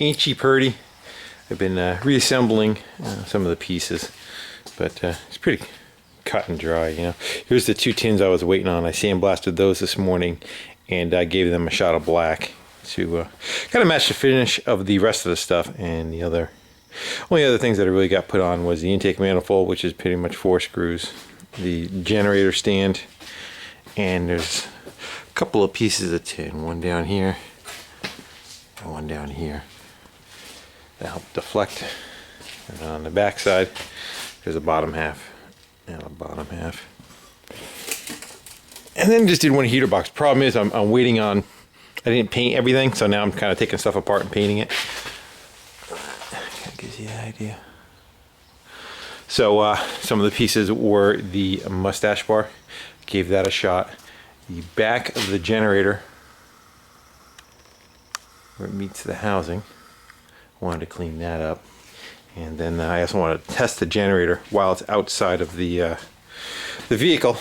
ain't cheap hurdy. I've been reassembling some of the pieces, but it's pretty cut and dry, you know. Here's the 2 tins I was waiting on. I sandblasted those this morning, and I gave them a shot of black to kind of match the finish of the rest of the stuff. And the only other things that I really got put on was the intake manifold, which is pretty much 4 screws, the generator stand, and there's a couple of pieces of tin, one down here and one down here, that help deflect. And on the back side, there's a bottom half and a bottom half. And then just did one heater box. Problem is, I'm waiting on, I didn't paint everything, so now I'm kind of taking stuff apart and painting it. Kind of gives you an idea. So some of the pieces were the mustache bar. Gave that a shot. The back of the generator, where it meets the housing, wanted to clean that up. And then I also want to test the generator while it's outside of the vehicle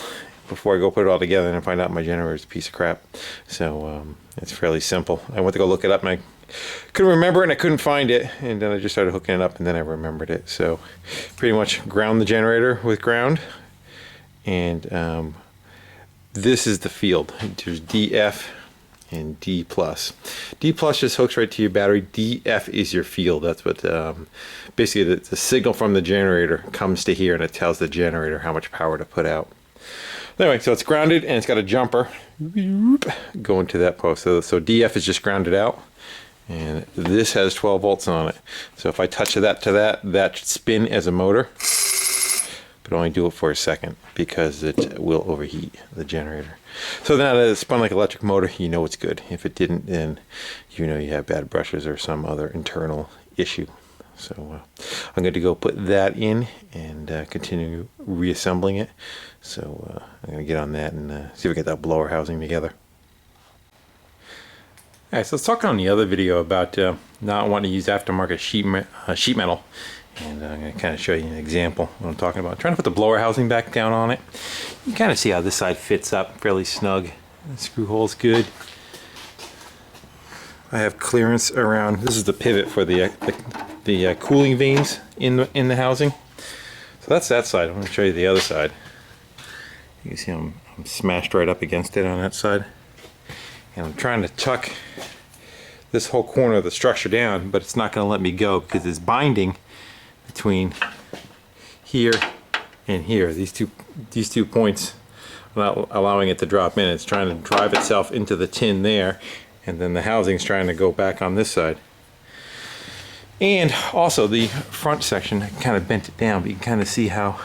before I go put it all together and find out my generator is a piece of crap. So it's fairly simple. I went to go look it up and I couldn't remember it and I couldn't find it, and then I just started hooking it up and then I remembered it. So pretty much ground the generator with ground, and this is the field. There's DF and D+. D+ just hooks right to your battery. DF is your field. That's what basically the signal from the generator comes to here, and it tells the generator how much power to put out. Anyway, so it's grounded and it's got a jumper going to that post. So DF is just grounded out, and this has 12 volts on it. So if I touch that to that should spin as a motor, but only do it for a second because it will overheat the generator. So now that it's spun like an electric motor, you know it's good. If it didn't, then you know you have bad brushes or some other internal issue. So I'm going to go put that in and continue reassembling it. So I'm going to get on that and see if we get that blower housing together. Alright, so let's talk on the other video about not wanting to use aftermarket sheet metal. And I'm going to kind of show you an example of what I'm talking about. I'm trying to put the blower housing back down on it. You can kind of see how this side fits up fairly snug. The screw hole's good. I have clearance around. This is the pivot for the cooling vanes in the housing. So that's that side. I'm going to show you the other side. You can see I'm smashed right up against it on that side. And I'm trying to tuck this whole corner of the structure down, but it's not going to let me go because it's binding between here and here. These two points are not allowing it to drop in. It's trying to drive itself into the tin there, and then the housing's trying to go back on this side. And also the front section, I kind of bent it down, but you can kind of see how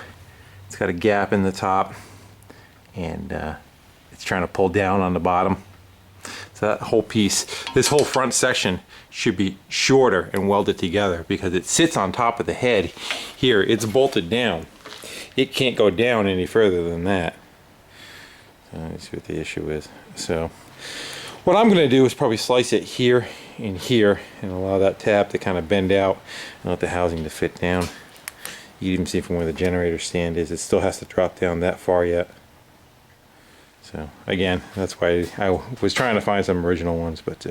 it's got a gap in the top, and it's trying to pull down on the bottom. So that whole piece, this whole front section should be shorter and welded together because it sits on top of the head here. It's bolted down. It can't go down any further than that. So let's see what the issue is. So what I'm going to do is probably slice it here and here and allow that tab to kind of bend out and let the housing to fit down. You can even see from where the generator stand is, it still has to drop down that far yet. So again, that's why I was trying to find some original ones, but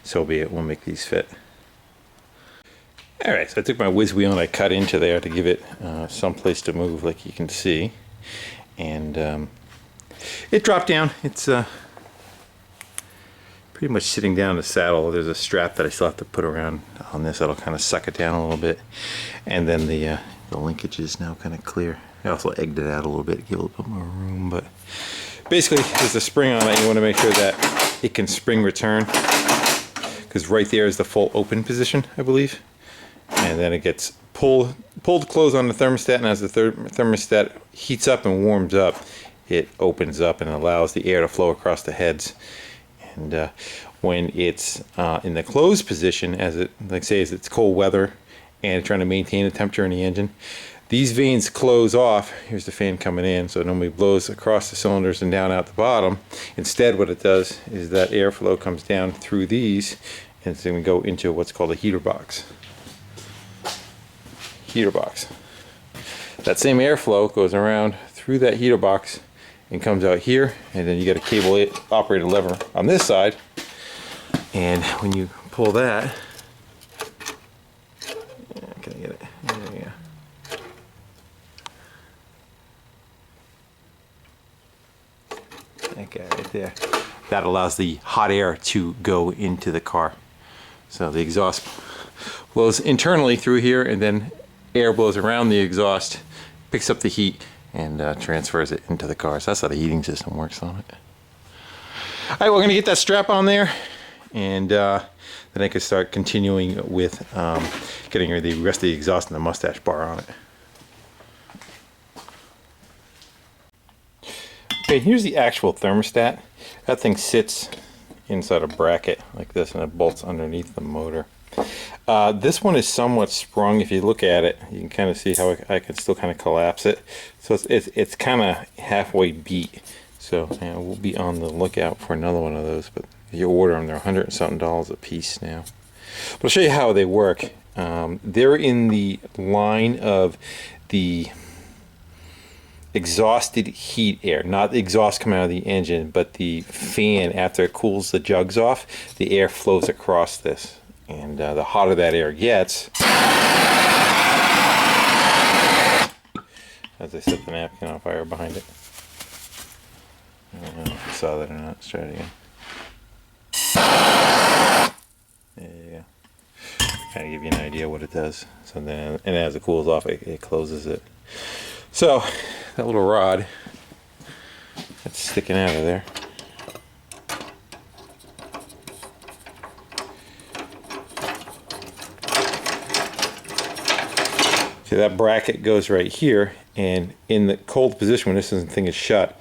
so be it, we'll make these fit. Alright, so I took my whiz wheel and I cut into there to give it some place to move, like you can see. And it dropped down. It's pretty much sitting down the saddle. There's a strap that I still have to put around on this that'll kind of suck it down a little bit. And then the linkage is now kind of clear. I also egged it out a little bit to give it a little bit more room, but basically there's a spring on it. You want to make sure that it can spring return, because right there is the full open position, I believe. And then it gets pulled closed on the thermostat, and as the thermostat heats up and warms up, it opens up and allows the air to flow across the heads. And when it's in the closed position, as it's cold weather and trying to maintain the temperature in the engine, these vanes close off. Here's the fan coming in, so it normally blows across the cylinders and down out the bottom. Instead, what it does is that airflow comes down through these, and it's going to go into what's called a heater box. That same airflow goes around through that heater box and comes out here, and then you get a cable operated lever on this side, and when you pull that, there. That allows the hot air to go into the car. So the exhaust blows internally through here, and then air blows around the exhaust, picks up the heat, and transfers it into the car. So that's how the heating system works on it. All right, we're gonna get that strap on there, and then I can start continuing with getting the rest of the exhaust and the mustache bar on it. Okay, here's the actual thermostat. That thing sits inside a bracket like this, and it bolts underneath the motor. This one is somewhat sprung. If you look at it, you can kind of see how I can still kind of collapse it. So it's kind of halfway beat. So we'll be on the lookout for another one of those. But if you order them, they're $100 and something a piece now. But I'll show you how they work. They're in the line of the exhausted heat air, not the exhaust coming out of the engine, but the fan. After it cools the jugs off, the air flows across this, and the hotter that air gets, as I set the napkin on fire behind it. I don't know if you saw that or not. Let's try it again. There you go. Kind of give you an idea what it does. So then, and as it cools off, it closes it. So that little rod that's sticking out of there, see, that bracket goes right here, and in the cold position when this thing is shut,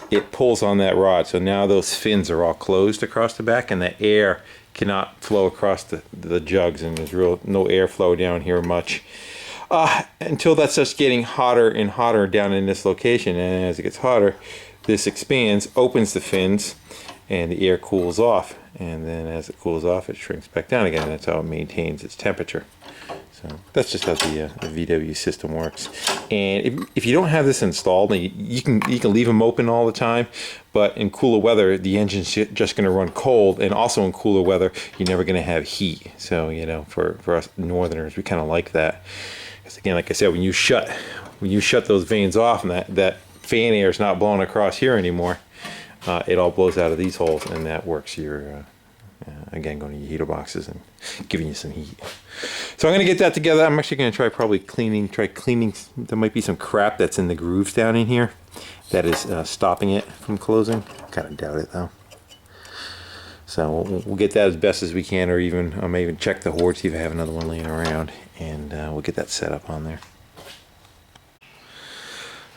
it pulls on that rod. So now those fins are all closed across the back, and the air cannot flow across the jugs, and there's no airflow down here much. Until that starts getting hotter and hotter down in this location, and as it gets hotter, this expands, opens the fins, and the air cools off, and then as it cools off, it shrinks back down again, and that's how it maintains its temperature. So that's just how the VW system works. And if you don't have this installed, you can leave them open all the time, but in cooler weather, the engine's just going to run cold, and also in cooler weather, you're never going to have heat. So for us Northerners, we kind of like that. Again, like I said, when you shut those vanes off, and that fan air is not blowing across here anymore, it all blows out of these holes, and that works your again, going to your heater boxes and giving you some heat. So I'm going to get that together. I'm actually going to try cleaning. There might be some crap that's in the grooves down in here that is stopping it from closing. Kind of doubt it though. So we'll get that as best as we can, or I may even check the hoard, see if I have another one laying around, and we'll get that set up on there.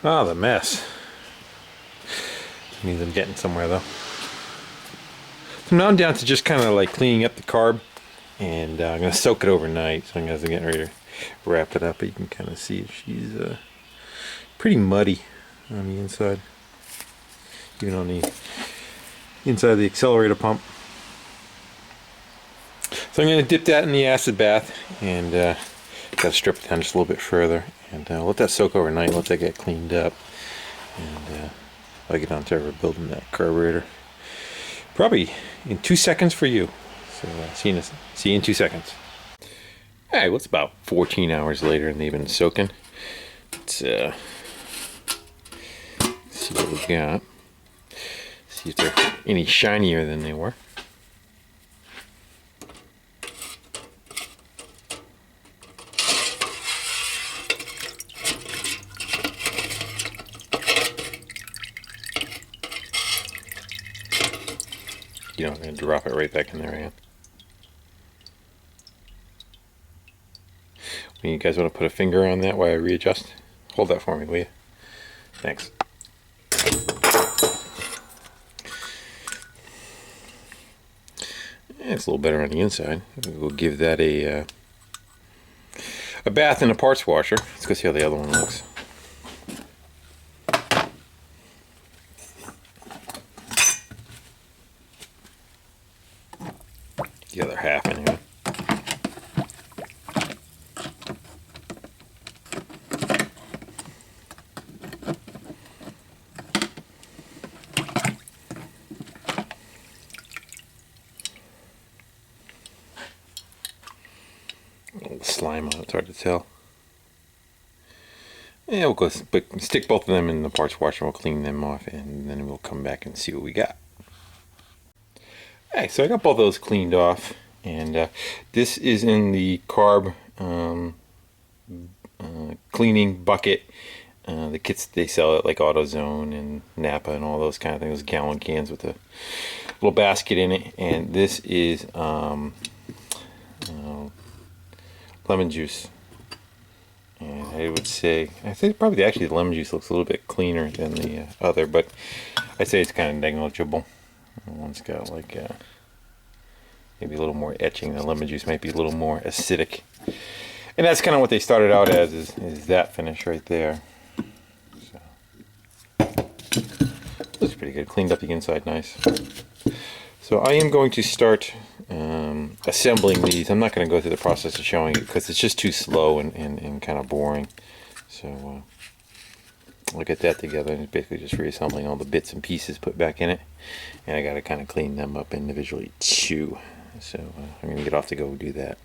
Oh, the mess. Means I'm getting somewhere though. So now I'm down to just kind of like cleaning up the carb, and I'm going to soak it overnight. So I'm going to get ready to wrap it up, but you can kind of see she's pretty muddy on the inside, even on the inside of the accelerator pump. So I'm going to dip that in the acid bath, and got to strip it down just a little bit further, and let that soak overnight, let that get cleaned up, and I'll get on to rebuilding that carburetor. Probably in 2 seconds for you. So see you in 2 seconds. All right, well, it's about 14 hours later, and they've been soaking. Let's see what we got. See if they're any shinier than they were. You know, I'm going to drop it right back in there again. When you guys want to put a finger on that while I readjust, hold that for me, will you? Thanks. It's a little better on the inside. We'll give that a bath in a parts washer. Let's go see how the other one looks. The other half anyway. A little slime on it, it's hard to tell. Yeah, we'll go stick both of them in the parts washer, we'll clean them off, and then we'll come back and see what we got. Alright, so I got both those cleaned off, and this is in the carb cleaning bucket. The kits, they sell it like AutoZone and Napa and all those kind of things, gallon cans with a little basket in it. And this is lemon juice. And I would say, probably actually the lemon juice looks a little bit cleaner than the other, but I'd say it's kind of negligible. One's got like maybe a little more etching. The lemon juice might be a little more acidic. And that's kind of what they started out as, is that finish right there. So, looks pretty good. Cleaned up the inside nice. So I am going to start assembling these. I'm not going to go through the process of showing it because it's just too slow and kind of boring. So I'll get that together and basically just reassembling all the bits and pieces put back in it. And I got to kind of clean them up individually too. So I'm going to get off to go do that.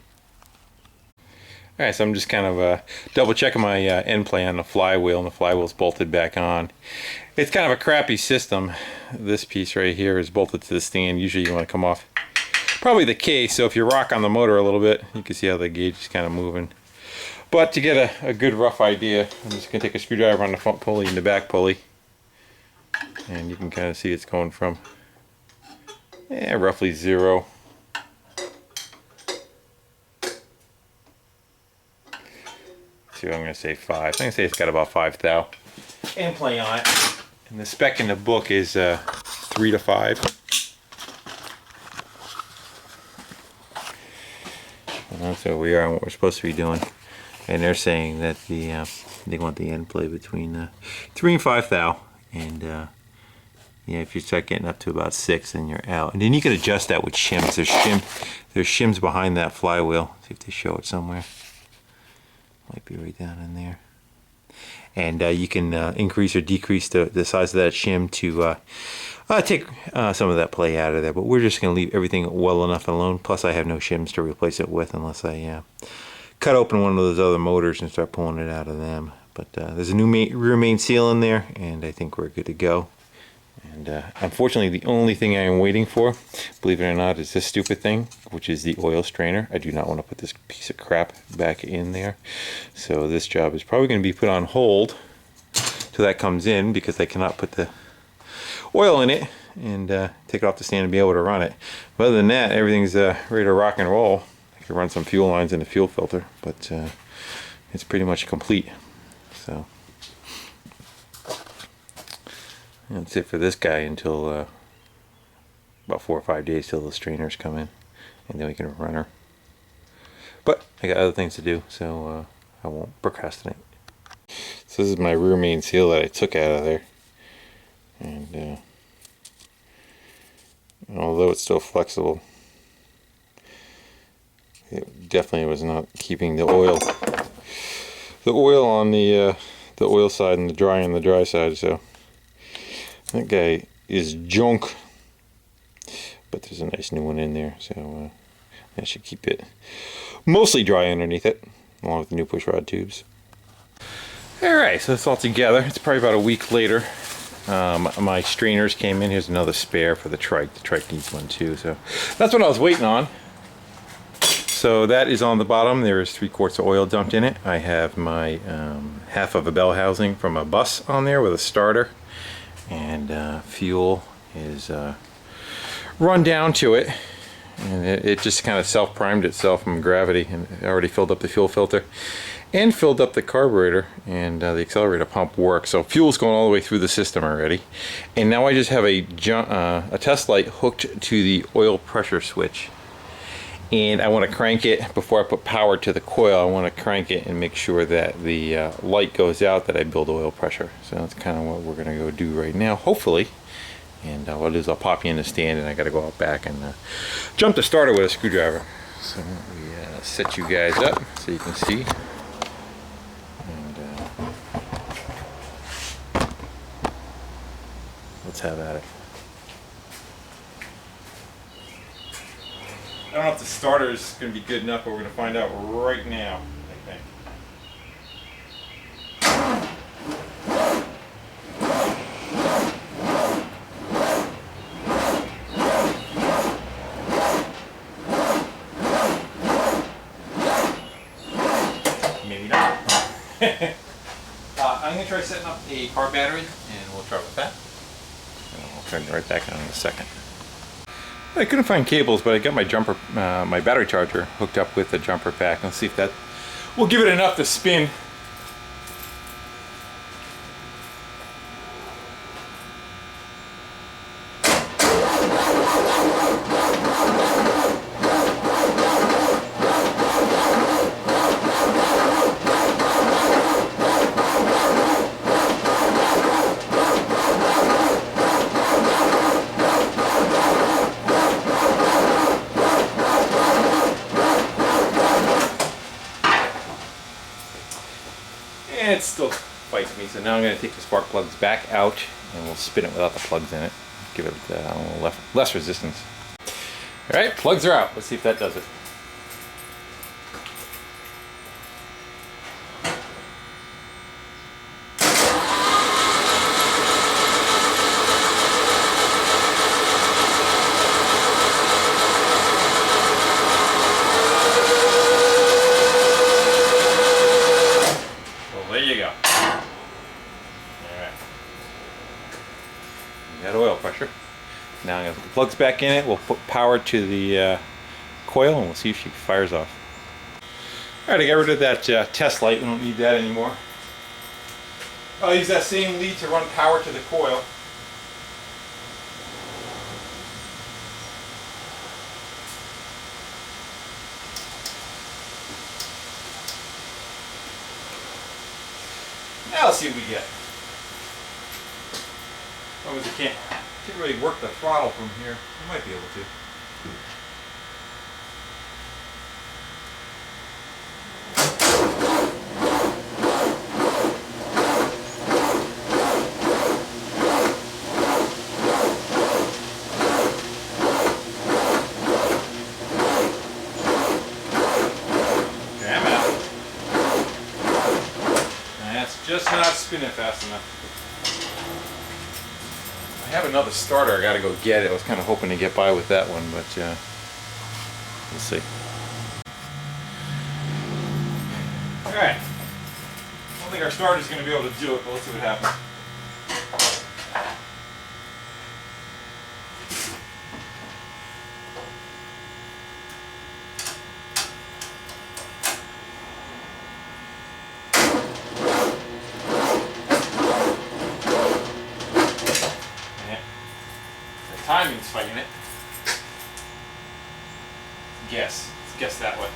Alright, so I'm just kind of double checking my end play on the flywheel, and the flywheel's bolted back on. It's kind of a crappy system. This piece right here is bolted to the stand. Usually you want to come off probably the case, so if you rock on the motor a little bit, you can see how the gauge is kind of moving. But to get a good rough idea, I'm just going to take a screwdriver on the front pulley and the back pulley, and you can kind of see it's going from roughly 0. See, I'm going to say 5. I'm going to say it's got about 5 thou end play on it. And the spec in the book is 3 to 5. And that's what we are and what we're supposed to be doing. And they're saying that they want the end play between 3 and 5 thou. And yeah, if you start getting up to about 6, then you're out. And then you can adjust that with shims. There's shims behind that flywheel. See if they show it somewhere. Might be right down in there. And you can increase or decrease the size of that shim to take some of that play out of there. But we're just going to leave everything well enough alone. Plus I have no shims to replace it with unless I cut open one of those other motors and start pulling it out of them. But there's a new rear main seal in there, and I think we're good to go. And unfortunately, the only thing I am waiting for, believe it or not, is this stupid thing, which is the oil strainer. I do not want to put this piece of crap back in there. So this job is probably going to be put on hold till that comes in, because I cannot put the oil in it and take it off the stand and be able to run it. But other than that, everything's ready to rock and roll. I can run some fuel lines in the fuel filter, but it's pretty much complete. So that's it for this guy until about 4 or 5 days till the strainers come in, and then we can run her. But I got other things to do, so I won't procrastinate. So this is my rear main seal that I took out of there, and although it's still flexible, it definitely was not keeping the oil on the oil side and the dry on the dry side. So that guy is junk, but there's a nice new one in there, so that should keep it mostly dry underneath it, along with the new pushrod tubes. Alright, so it's all together. It's probably about a week later. My strainers came in. Here's another spare for the trike. The trike needs one too, so that's what I was waiting on. So that is on the bottom. There is 3 quarts of oil dumped in it. I have my half of a bell housing from a bus on there with a starter. And fuel is run down to it, and it just kind of self-primed itself from gravity, and it already filled up the fuel filter and filled up the carburetor, and the accelerator pump works. So fuel's going all the way through the system already. And now I just have a test light hooked to the oil pressure switch, and I want to crank it before I put power to the coil. I want to crank it and make sure that the light goes out, that I build oil pressure. So that's kind of what we're going to go do right now, hopefully. And what I'll do is I'll pop you in the stand, and I got to go out back and jump the starter with a screwdriver. So we set you guys up so you can see. And let's have at it. I don't know if the starter is going to be good enough, but we're going to find out right now, I think. I'm going to try setting up a car battery, and we'll try with that. And I'll turn right back on in a second. I couldn't find cables, but I got my jumper, my battery charger hooked up with the jumper pack. Let's see if that will give it enough to spin. And it still fights me, so now I'm going to take the spark plugs back out and we'll spin it without the plugs in it. Give it a little less resistance. Alright, plugs are out. Let's see if that does it. There you go. Alright. We got oil pressure. Now I'm going to put the plugs back in it. We'll put power to the coil and we'll see if she fires off. Alright, I got rid of that test light. We don't need that anymore. I'll use that same lead to run power to the coil. Now let's see what we get. Oh, I can't really work the throttle from here. I might be able to. Okay, I'm out. That's just not spinning fast enough. I have another starter I gotta go get it. I was kind of hoping to get by with that one, but we'll see. Alright. I don't think our starter's going to be able to do it, but let's see what happens. Timing's fighting it. Guess. Let's guess that way.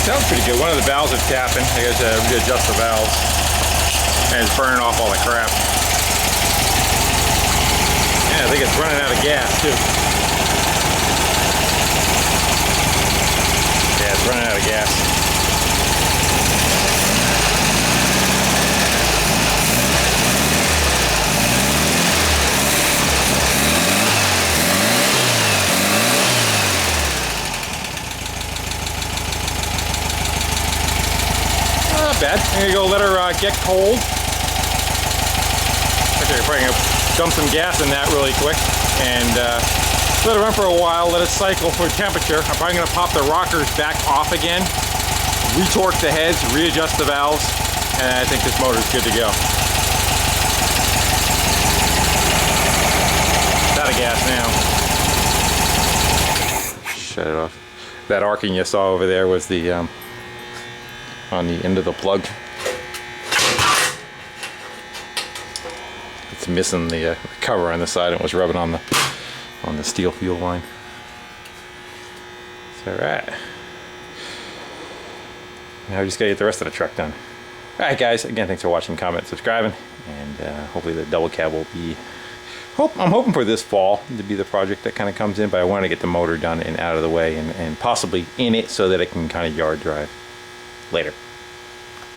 Sounds pretty good. One of the valves is tapping. I gotta readjust the valves. And it's burning off all the crap. Yeah, I think it's running out of gas too. Yeah, it's running out of gas. Not bad. I'm gonna go let her get cold. Okay, we're probably gonna dump some gas in that really quick and let it run for a while, let it cycle for temperature. I'm probably gonna pop the rockers back off again, retorque the heads, readjust the valves, and I think this motor is good to go. It's out of gas now. Shut it off. That arcing you saw over there was the on the end of the plug. It's missing the cover on the side and it was rubbing on the steel fuel line. It's alright. Now we just gotta get the rest of the truck done. Alright guys, again thanks for watching, commenting, subscribing, and hopefully the double cab will be, I'm hoping for this fall to be the project that kind of comes in, but I want to get the motor done and out of the way and possibly in it so that it can kind of yard drive later.